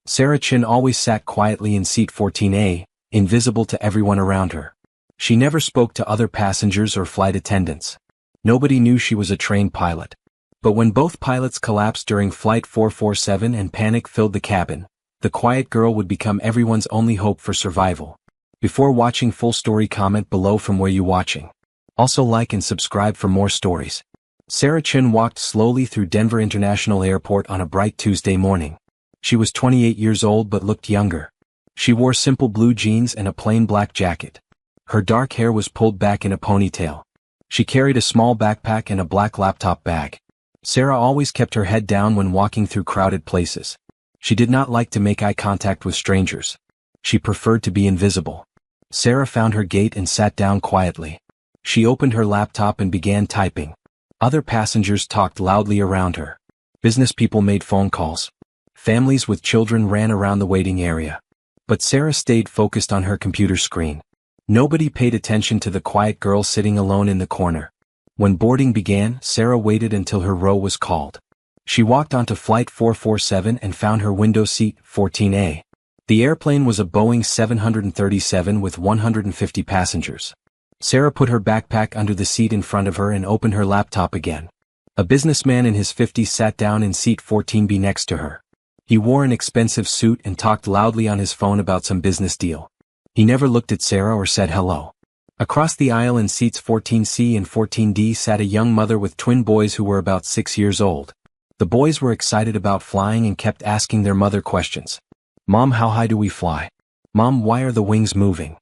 Sarah Chin always sat quietly in seat 14A, invisible to everyone around her. She never spoke to other passengers or flight attendants. Nobody knew she was a trained pilot. But when both pilots collapsed during Flight 447 and panic filled the cabin, the quiet girl would become everyone's only hope for survival. Before watching full story, comment below from where you watching. Also like and subscribe for more stories. Sarah Chin walked slowly through Denver International Airport on a bright Tuesday morning. She was 28 years old but looked younger. She wore simple blue jeans and a plain black jacket. Her dark hair was pulled back in a ponytail. She carried a small backpack and a black laptop bag. Sarah always kept her head down when walking through crowded places. She did not like to make eye contact with strangers. She preferred to be invisible. Sarah found her gate and sat down quietly. She opened her laptop and began typing. Other passengers talked loudly around her. Business people made phone calls. Families with children ran around the waiting area. But Sarah stayed focused on her computer screen. Nobody paid attention to the quiet girl sitting alone in the corner. When boarding began, Sarah waited until her row was called. She walked onto Flight 447 and found her window seat, 14A. The airplane was a Boeing 737 with 150 passengers. Sarah put her backpack under the seat in front of her and opened her laptop again. A businessman in his 50s sat down in seat 14B next to her. He wore an expensive suit and talked loudly on his phone about some business deal. He never looked at Sarah or said hello. Across the aisle in seats 14C and 14D sat a young mother with twin boys who were about 6 years old. The boys were excited about flying and kept asking their mother questions. "Mom, how high do we fly? Mom, why are the wings moving?"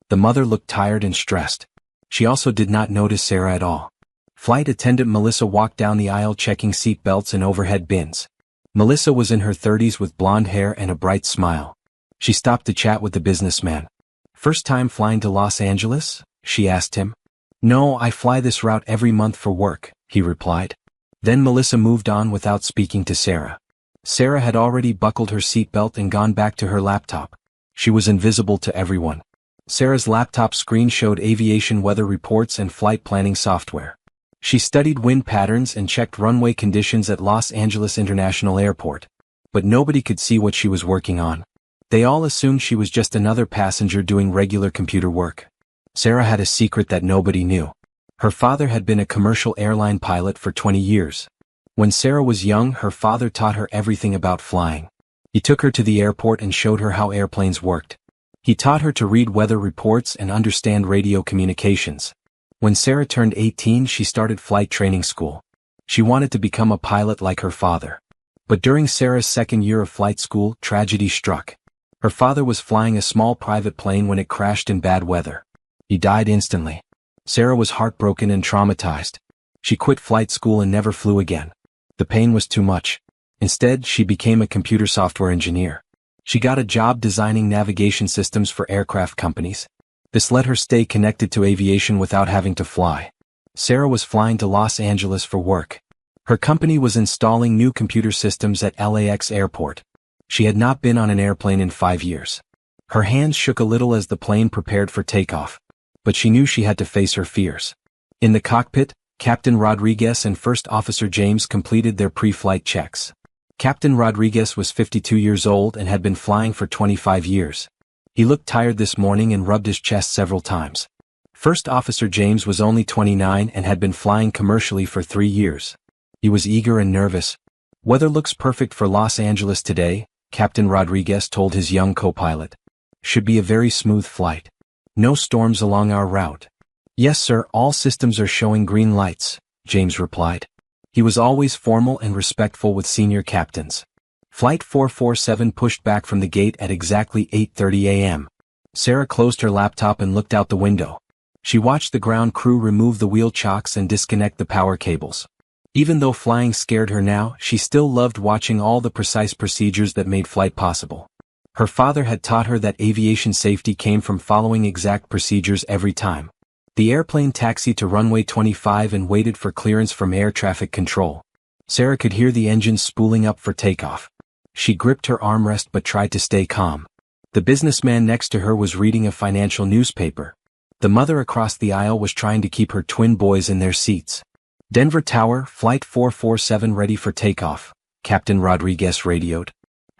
The mother looked tired and stressed. She also did not notice Sarah at all. Flight attendant Melissa walked down the aisle checking seat belts and overhead bins. Melissa was in her 30s with blonde hair and a bright smile. She stopped to chat with the businessman. "First time flying to Los Angeles?" she asked him. "No, I fly this route every month for work," he replied. Then Melissa moved on without speaking to Sarah. Sarah had already buckled her seatbelt and gone back to her laptop. She was invisible to everyone. Sarah's laptop screen showed aviation weather reports and flight planning software. She studied wind patterns and checked runway conditions at Los Angeles International Airport. But nobody could see what she was working on. They all assumed she was just another passenger doing regular computer work. Sarah had a secret that nobody knew. Her father had been a commercial airline pilot for 20 years. When Sarah was young, her father taught her everything about flying. He took her to the airport and showed her how airplanes worked. He taught her to read weather reports and understand radio communications. When Sarah turned 18, she started flight training school. She wanted to become a pilot like her father. But during Sarah's second year of flight school, tragedy struck. Her father was flying a small private plane when it crashed in bad weather. He died instantly. Sarah was heartbroken and traumatized. She quit flight school and never flew again. The pain was too much. Instead, she became a computer software engineer. She got a job designing navigation systems for aircraft companies. This let her stay connected to aviation without having to fly. Sarah was flying to Los Angeles for work. Her company was installing new computer systems at LAX airport. She had not been on an airplane in 5 years. Her hands shook a little as the plane prepared for takeoff. But she knew she had to face her fears. In the cockpit, Captain Rodriguez and First Officer James completed their pre-flight checks. Captain Rodriguez was 52 years old and had been flying for 25 years. He looked tired this morning and rubbed his chest several times. First Officer James was only 29 and had been flying commercially for 3 years. He was eager and nervous. "Weather looks perfect for Los Angeles today," Captain Rodriguez told his young co-pilot. "Should be a very smooth flight. No storms along our route." "Yes, sir, all systems are showing green lights," James replied. He was always formal and respectful with senior captains. Flight 447 pushed back from the gate at exactly 8:30 a.m. Sarah closed her laptop and looked out the window. She watched the ground crew remove the wheel chocks and disconnect the power cables. Even though flying scared her now, she still loved watching all the precise procedures that made flight possible. Her father had taught her that aviation safety came from following exact procedures every time. The airplane taxied to runway 25 and waited for clearance from air traffic control. Sarah could hear the engines spooling up for takeoff. She gripped her armrest but tried to stay calm. The businessman next to her was reading a financial newspaper. The mother across the aisle was trying to keep her twin boys in their seats. "Denver Tower, Flight 447 ready for takeoff," Captain Rodriguez radioed.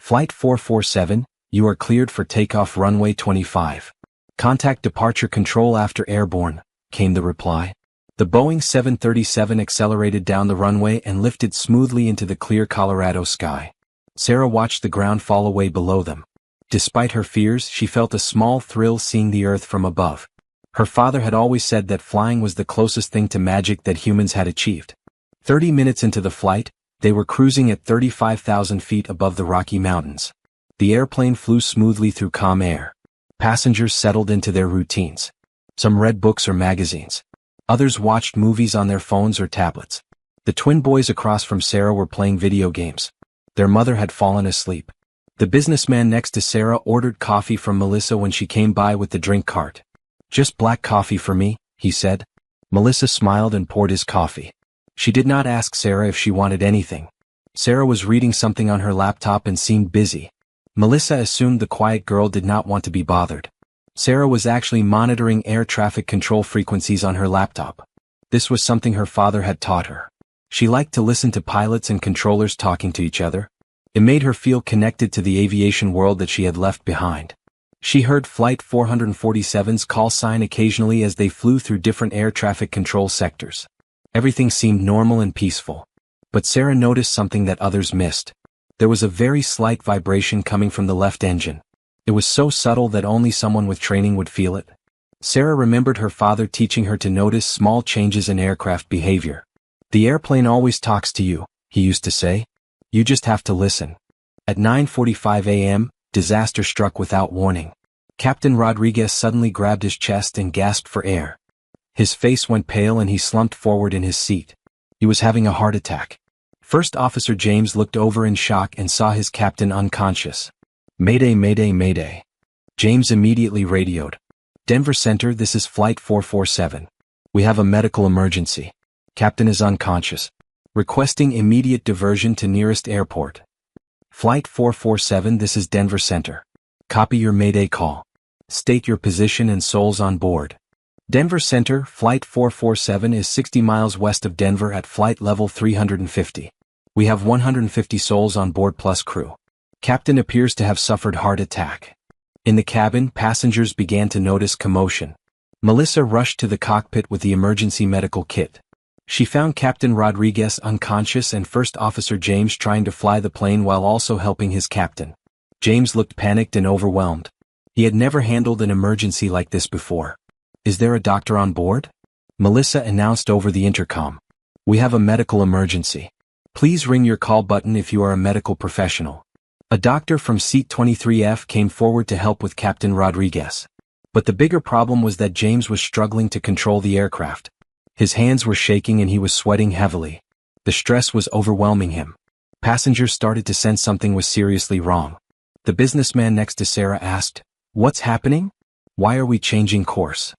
Flight 447, you are cleared for takeoff runway 25. Contact departure control after airborne, came the reply. The Boeing 737 accelerated down the runway and lifted smoothly into the clear Colorado sky. Sarah watched the ground fall away below them. Despite her fears, she felt a small thrill seeing the Earth from above. Her father had always said that flying was the closest thing to magic that humans had achieved. 30 minutes into the flight, they were cruising at 35,000 feet above the Rocky Mountains. The airplane flew smoothly through calm air. Passengers settled into their routines. Some read books or magazines. Others watched movies on their phones or tablets. The twin boys across from Sarah were playing video games. Their mother had fallen asleep. The businessman next to Sarah ordered coffee from Melissa when she came by with the drink cart. "Just black coffee for me," he said. Melissa smiled and poured his coffee. She did not ask Sarah if she wanted anything. Sarah was reading something on her laptop and seemed busy. Melissa assumed the quiet girl did not want to be bothered. Sarah was actually monitoring air traffic control frequencies on her laptop. This was something her father had taught her. She liked to listen to pilots and controllers talking to each other. It made her feel connected to the aviation world that she had left behind. She heard Flight 447's call sign occasionally as they flew through different air traffic control sectors. Everything seemed normal and peaceful. But Sarah noticed something that others missed. There was a very slight vibration coming from the left engine. It was so subtle that only someone with training would feel it. Sarah remembered her father teaching her to notice small changes in aircraft behavior. "The airplane always talks to you," he used to say. "You just have to listen." At 9:45 a.m., disaster struck without warning. Captain Rodriguez suddenly grabbed his chest and gasped for air. His face went pale and he slumped forward in his seat. He was having a heart attack. First Officer James looked over in shock and saw his captain unconscious. "Mayday, mayday, mayday." James immediately radioed. "Denver Center, this is Flight 447. We have a medical emergency. Captain is unconscious. Requesting immediate diversion to nearest airport." "Flight 447, this is Denver Center. Copy your Mayday call. State your position and souls on board." "Denver Center, Flight 447 is 60 miles west of Denver at flight level 350. We have 150 souls on board plus crew. Captain appears to have suffered heart attack." In the cabin, passengers began to notice commotion. Melissa rushed to the cockpit with the emergency medical kit. She found Captain Rodriguez unconscious and First Officer James trying to fly the plane while also helping his captain. James looked panicked and overwhelmed. He had never handled an emergency like this before. "Is there a doctor on board?" Melissa announced over the intercom. "We have a medical emergency. Please ring your call button if you are a medical professional." A doctor from seat 23F came forward to help with Captain Rodriguez. But the bigger problem was that James was struggling to control the aircraft. His hands were shaking and he was sweating heavily. The stress was overwhelming him. Passengers started to sense something was seriously wrong. The businessman next to Sarah asked, "What's happening? Why are we changing course?"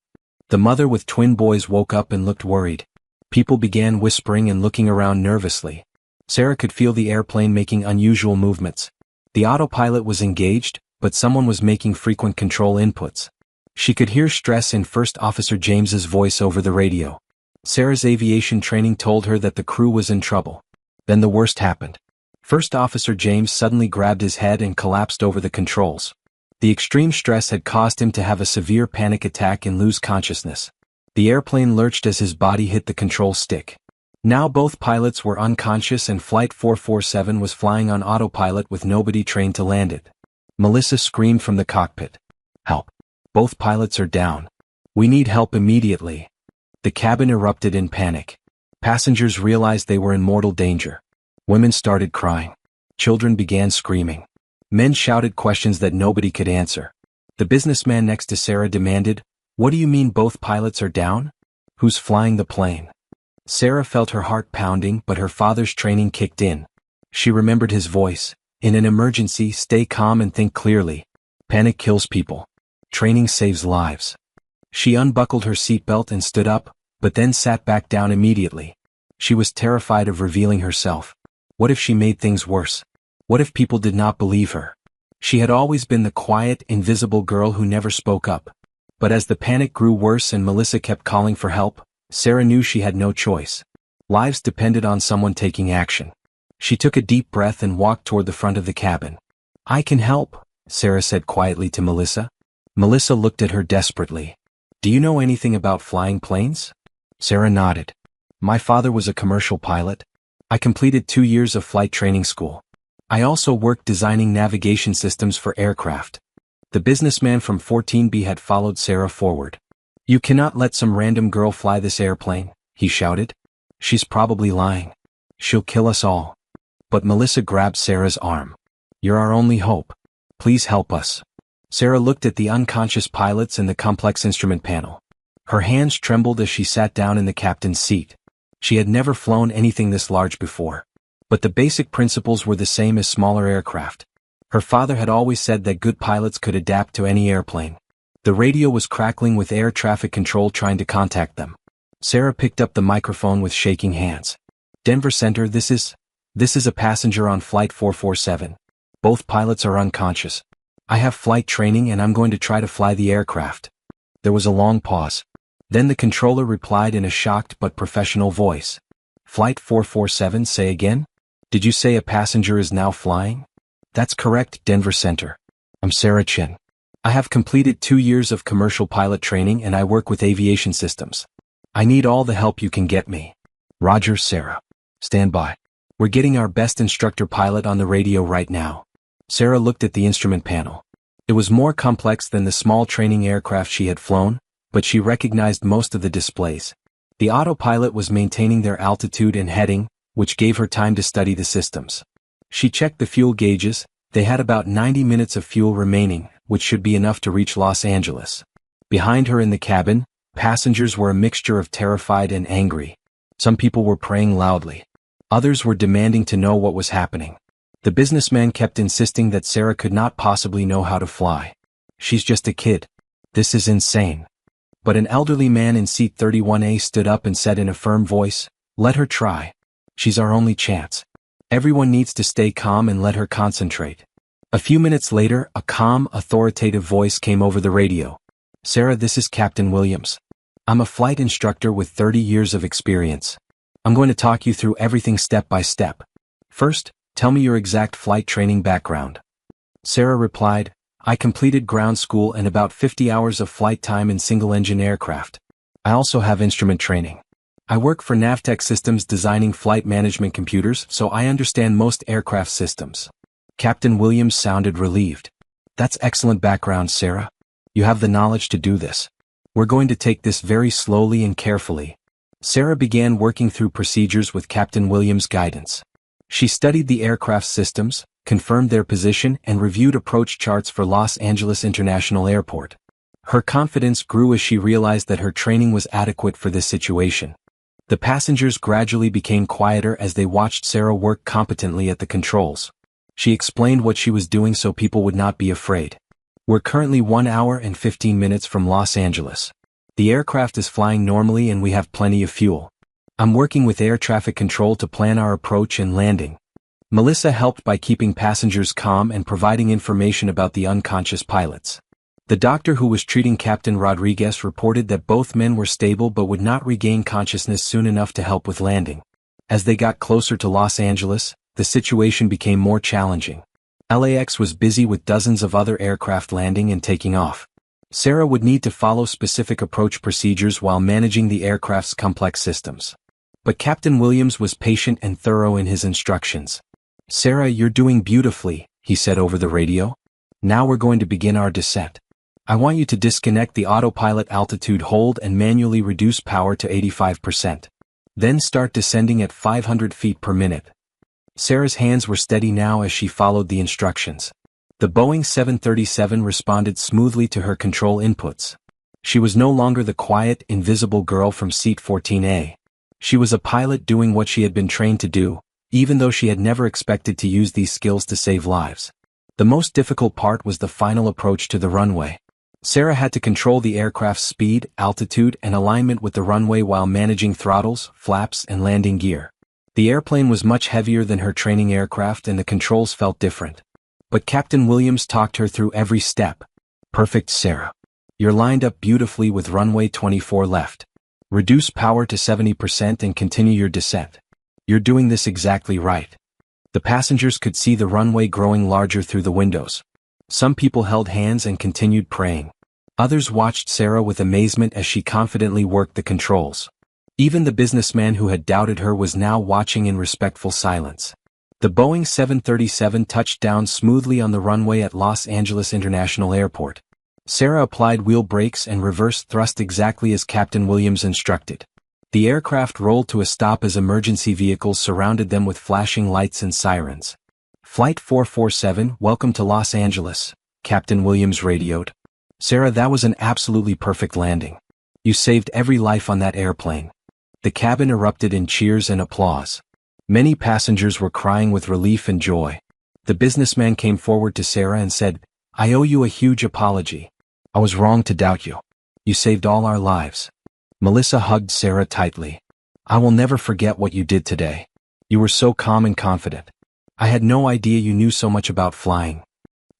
The mother with twin boys woke up and looked worried. People began whispering and looking around nervously. Sarah could feel the airplane making unusual movements. The autopilot was engaged, but someone was making frequent control inputs. She could hear stress in First Officer James's voice over the radio. Sarah's aviation training told her that the crew was in trouble. Then the worst happened. First Officer James suddenly grabbed his head and collapsed over the controls. The extreme stress had caused him to have a severe panic attack and lose consciousness. The airplane lurched as his body hit the control stick. Now both pilots were unconscious and Flight 447 was flying on autopilot with nobody trained to land it. Melissa screamed from the cockpit. "Help! Both pilots are down. We need help immediately." The cabin erupted in panic. Passengers realized they were in mortal danger. Women started crying. Children began screaming. Men shouted questions that nobody could answer. The businessman next to Sarah demanded, "What do you mean both pilots are down? Who's flying the plane?" Sarah felt her heart pounding, but her father's training kicked in. She remembered his voice. "In an emergency, stay calm and think clearly. Panic kills people. Training saves lives." She unbuckled her seatbelt and stood up, but then sat back down immediately. She was terrified of revealing herself. What if she made things worse? What if people did not believe her? She had always been the quiet, invisible girl who never spoke up. But as the panic grew worse and Melissa kept calling for help, Sarah knew she had no choice. Lives depended on someone taking action. She took a deep breath and walked toward the front of the cabin. I can help, Sarah said quietly to Melissa. Melissa looked at her desperately. Do you know anything about flying planes? Sarah nodded. My father was a commercial pilot. I completed 2 years of flight training school. I also worked designing navigation systems for aircraft. The businessman from 14B had followed Sarah forward. You cannot let some random girl fly this airplane, he shouted. She's probably lying. She'll kill us all. But Melissa grabbed Sarah's arm. You're our only hope. Please help us. Sarah looked at the unconscious pilots and the complex instrument panel. Her hands trembled as she sat down in the captain's seat. She had never flown anything this large before. But the basic principles were the same as smaller aircraft. Her father had always said that good pilots could adapt to any airplane. The radio was crackling with air traffic control trying to contact them. Sarah picked up the microphone with shaking hands. Denver Center, this is a passenger on Flight 447. Both pilots are unconscious. I have flight training and I'm going to try to fly the aircraft. There was a long pause. Then the controller replied in a shocked but professional voice. Flight 447, say again? Did you say a passenger is now flying? That's correct, Denver Center. I'm Sarah Chen. I have completed 2 years of commercial pilot training and I work with aviation systems. I need all the help you can get me. Roger, Sarah. Stand by. We're getting our best instructor pilot on the radio right now. Sarah looked at the instrument panel. It was more complex than the small training aircraft she had flown, but she recognized most of the displays. The autopilot was maintaining their altitude and heading, which gave her time to study the systems. She checked the fuel gauges. They had about 90 minutes of fuel remaining, which should be enough to reach Los Angeles. Behind her in the cabin, passengers were a mixture of terrified and angry. Some people were praying loudly. Others were demanding to know what was happening. The businessman kept insisting that Sarah could not possibly know how to fly. She's just a kid. This is insane. But an elderly man in seat 31A stood up and said in a firm voice, let her try. She's our only chance. Everyone needs to stay calm and let her concentrate. A few minutes later, a calm, authoritative voice came over the radio. Sarah, this is Captain Williams. I'm a flight instructor with 30 years of experience. I'm going to talk you through everything step by step. First, tell me your exact flight training background. Sarah replied, I completed ground school and about 50 hours of flight time in single-engine aircraft. I also have instrument training. I work for Navtech Systems designing flight management computers, so I understand most aircraft systems. Captain Williams sounded relieved. That's excellent background, Sarah. You have the knowledge to do this. We're going to take this very slowly and carefully. Sarah began working through procedures with Captain Williams' guidance. She studied the aircraft systems, confirmed their position, and reviewed approach charts for Los Angeles International Airport. Her confidence grew as she realized that her training was adequate for this situation. The passengers gradually became quieter as they watched Sarah work competently at the controls. She explained what she was doing so people would not be afraid. We're currently 1 hour and 15 minutes from Los Angeles. The aircraft is flying normally and we have plenty of fuel. I'm working with air traffic control to plan our approach and landing. Melissa helped by keeping passengers calm and providing information about the unconscious pilots. The doctor who was treating Captain Rodriguez reported that both men were stable but would not regain consciousness soon enough to help with landing. As they got closer to Los Angeles, the situation became more challenging. LAX was busy with dozens of other aircraft landing and taking off. Sarah would need to follow specific approach procedures while managing the aircraft's complex systems. But Captain Williams was patient and thorough in his instructions. Sarah, you're doing beautifully, he said over the radio. Now we're going to begin our descent. I want you to disconnect the autopilot altitude hold and manually reduce power to 85%. Then start descending at 500 feet per minute. Sarah's hands were steady now as she followed the instructions. The Boeing 737 responded smoothly to her control inputs. She was no longer the quiet, invisible girl from seat 14A. She was a pilot doing what she had been trained to do, even though she had never expected to use these skills to save lives. The most difficult part was the final approach to the runway. Sarah had to control the aircraft's speed, altitude, and alignment with the runway while managing throttles, flaps, and landing gear. The airplane was much heavier than her training aircraft and the controls felt different. But Captain Williams talked her through every step. Perfect, Sarah. You're lined up beautifully with runway 24 left. Reduce power to 70% and continue your descent. You're doing this exactly right. The passengers could see the runway growing larger through the windows. Some people held hands and continued praying. Others watched Sarah with amazement as she confidently worked the controls. Even the businessman who had doubted her was now watching in respectful silence. The Boeing 737 touched down smoothly on the runway at Los Angeles International Airport. Sarah applied wheel brakes and reverse thrust exactly as Captain Williams instructed. The aircraft rolled to a stop as emergency vehicles surrounded them with flashing lights and sirens. "Flight 447, welcome to Los Angeles," Captain Williams radioed. "Sarah, that was an absolutely perfect landing. You saved every life on that airplane." The cabin erupted in cheers and applause. Many passengers were crying with relief and joy. The businessman came forward to Sarah and said, "I owe you a huge apology. I was wrong to doubt you. You saved all our lives." Melissa hugged Sarah tightly. "I will never forget what you did today. You were so calm and confident. I had no idea you knew so much about flying."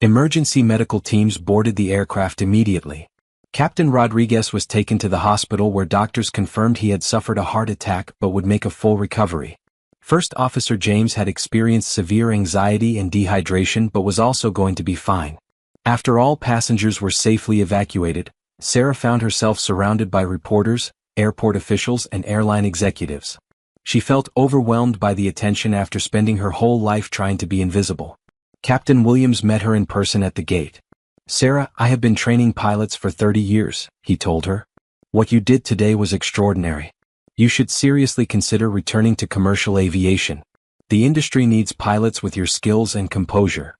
Emergency medical teams boarded the aircraft immediately. Captain Rodriguez was taken to the hospital where doctors confirmed he had suffered a heart attack but would make a full recovery. First Officer James had experienced severe anxiety and dehydration but was also going to be fine. After all passengers were safely evacuated, Sarah found herself surrounded by reporters, airport officials, and airline executives. She felt overwhelmed by the attention after spending her whole life trying to be invisible. Captain Williams met her in person at the gate. "Sarah, I have been training pilots for 30 years, he told her. "What you did today was extraordinary. You should seriously consider returning to commercial aviation. The industry needs pilots with your skills and composure."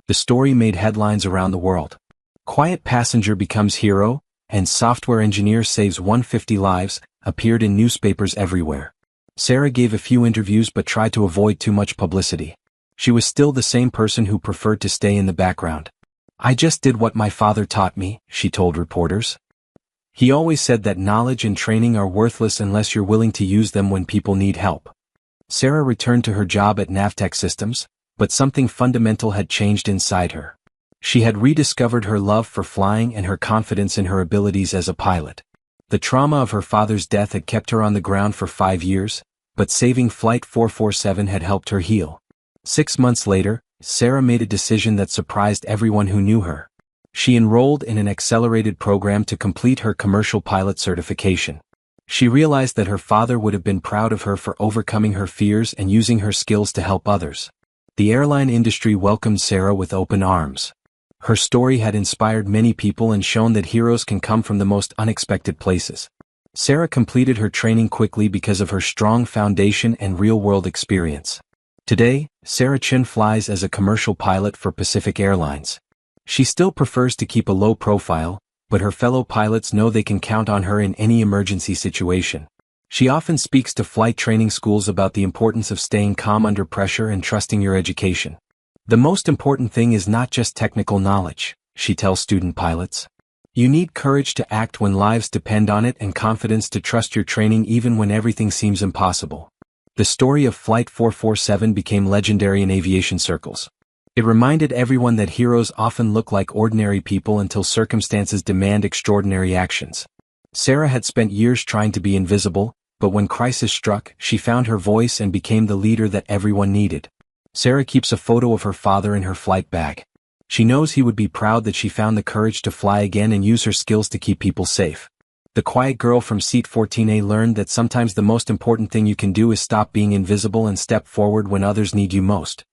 The story made headlines around the world. "Quiet passenger becomes hero," and "Software engineer saves 150 lives," appeared in newspapers everywhere. Sarah gave a few interviews but tried to avoid too much publicity. She was still the same person who preferred to stay in the background. "I just did what my father taught me," she told reporters. "He always said that knowledge and training are worthless unless you're willing to use them when people need help." Sarah returned to her job at Navtech Systems, but something fundamental had changed inside her. She had rediscovered her love for flying and her confidence in her abilities as a pilot. The trauma of her father's death had kept her on the ground for 5 years, but saving Flight 447 had helped her heal. 6 months later, Sarah made a decision that surprised everyone who knew her. She enrolled in an accelerated program to complete her commercial pilot certification. She realized that her father would have been proud of her for overcoming her fears and using her skills to help others. The airline industry welcomed Sarah with open arms. Her story had inspired many people and shown that heroes can come from the most unexpected places. Sarah completed her training quickly because of her strong foundation and real-world experience. Today, Sarah Chin flies as a commercial pilot for Pacific Airlines. She still prefers to keep a low profile, but her fellow pilots know they can count on her in any emergency situation. She often speaks to flight training schools about the importance of staying calm under pressure and trusting your education. "The most important thing is not just technical knowledge," she tells student pilots. "You need courage to act when lives depend on it and confidence to trust your training even when everything seems impossible." The story of Flight 447 became legendary in aviation circles. It reminded everyone that heroes often look like ordinary people until circumstances demand extraordinary actions. Sarah had spent years trying to be invisible, but when crisis struck, she found her voice and became the leader that everyone needed. Sarah keeps a photo of her father in her flight bag. She knows he would be proud that she found the courage to fly again and use her skills to keep people safe. The quiet girl from seat 14A learned that sometimes the most important thing you can do is stop being invisible and step forward when others need you most.